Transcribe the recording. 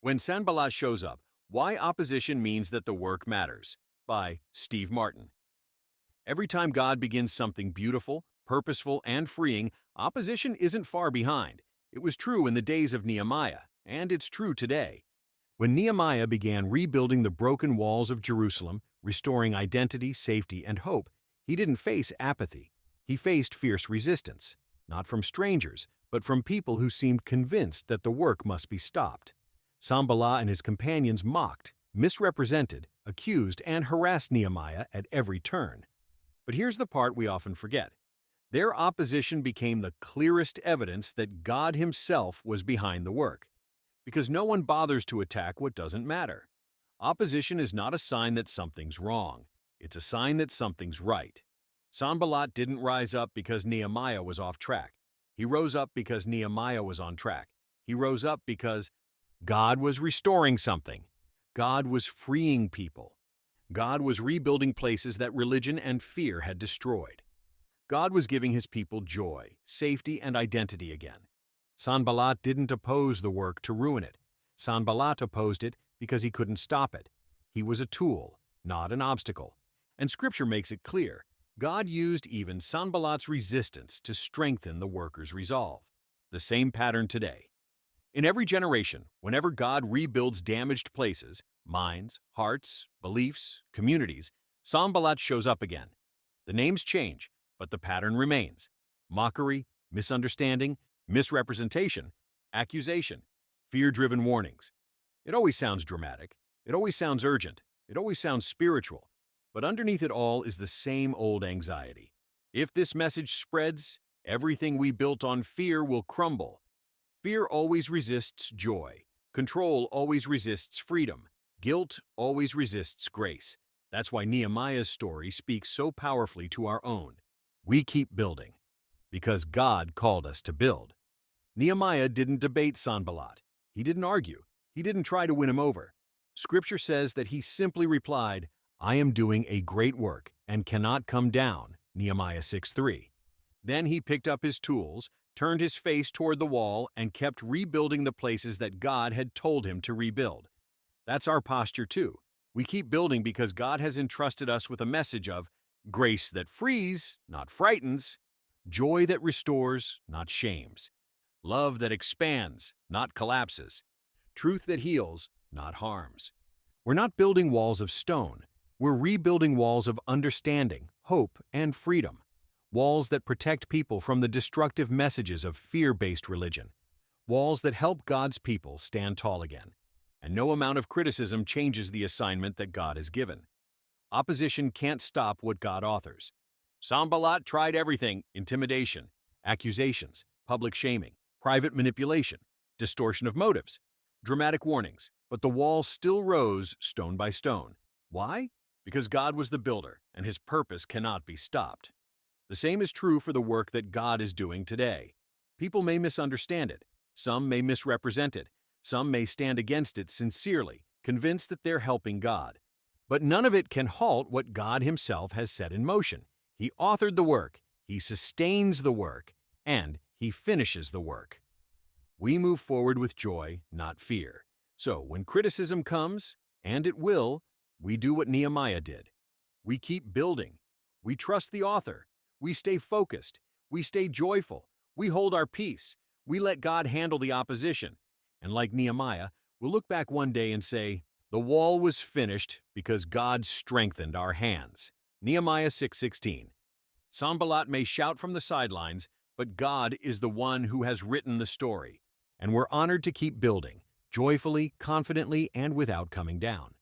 When Sanballat shows up, why opposition means that the work matters, by Steve Martin. Every time God begins something beautiful, purposeful, and freeing, opposition isn't far behind. It was true in the days of Nehemiah, and it's true today. When Nehemiah began rebuilding the broken walls of Jerusalem, restoring identity, safety, and hope, he didn't face apathy. He faced fierce resistance, not from strangers, but from people who seemed convinced that the work must be stopped. Sanballat and his companions mocked, misrepresented, accused, and harassed Nehemiah at every turn. But here's the part we often forget. Their opposition became the clearest evidence that God Himself was behind the work. Because no one bothers to attack what doesn't matter. Opposition is not a sign that something's wrong. It's a sign that something's right. Sanballat didn't rise up because Nehemiah was off track. He rose up because Nehemiah was on track. He rose up because God was restoring something. God was freeing people. God was rebuilding places that religion and fear had destroyed. God was giving His people joy, safety, and identity again. Sanballat didn't oppose the work to ruin it. Sanballat opposed it because he couldn't stop it. He was a tool, not an obstacle. And Scripture makes it clear. God used even Sanballat's resistance to strengthen the workers' resolve. The same pattern today. In every generation, whenever God rebuilds damaged places, minds, hearts, beliefs, communities, Sanballat shows up again. The names change, but the pattern remains. Mockery, misunderstanding, misrepresentation, accusation, fear-driven warnings. It always sounds dramatic. It always sounds urgent. It always sounds spiritual. But underneath it all is the same old anxiety. If this message spreads, everything we built on fear will crumble. Fear always resists joy. Control always resists freedom. Guilt always resists grace. That's why Nehemiah's story speaks so powerfully to our own. We keep building because God called us to build. Nehemiah didn't debate Sanballat. He didn't argue. He didn't try to win him over. Scripture says that he simply replied, "I am doing a great work and cannot come down," Nehemiah 6:3. Then he picked up his tools, turned his face toward the wall, and kept rebuilding the places that God had told him to rebuild. That's our posture too. We keep building because God has entrusted us with a message of grace that frees, not frightens, joy that restores, not shames, love that expands, not collapses, truth that heals, not harms. We're not building walls of stone. We're rebuilding walls of understanding, hope, and freedom. Walls that protect people from the destructive messages of fear-based religion. Walls that help God's people stand tall again. And no amount of criticism changes the assignment that God has given. Opposition can't stop what God authors. Sanballat tried everything: intimidation, accusations, public shaming, private manipulation, distortion of motives, dramatic warnings. But the wall still rose stone by stone. Why? Because God was the builder, and His purpose cannot be stopped. The same is true for the work that God is doing today. People may misunderstand it. Some may misrepresent it. Some may stand against it sincerely, convinced that they're helping God. But none of it can halt what God Himself has set in motion. He authored the work, He sustains the work, and He finishes the work. We move forward with joy, not fear. So when criticism comes, and it will, we do what Nehemiah did. We keep building. We trust the author. We stay focused. We stay joyful. We hold our peace. We let God handle the opposition. And like Nehemiah, we'll look back one day and say, "The wall was finished because God strengthened our hands." Nehemiah 6:16. Sanballat may shout from the sidelines, but God is the one who has written the story. And we're honored to keep building, joyfully, confidently, and without coming down.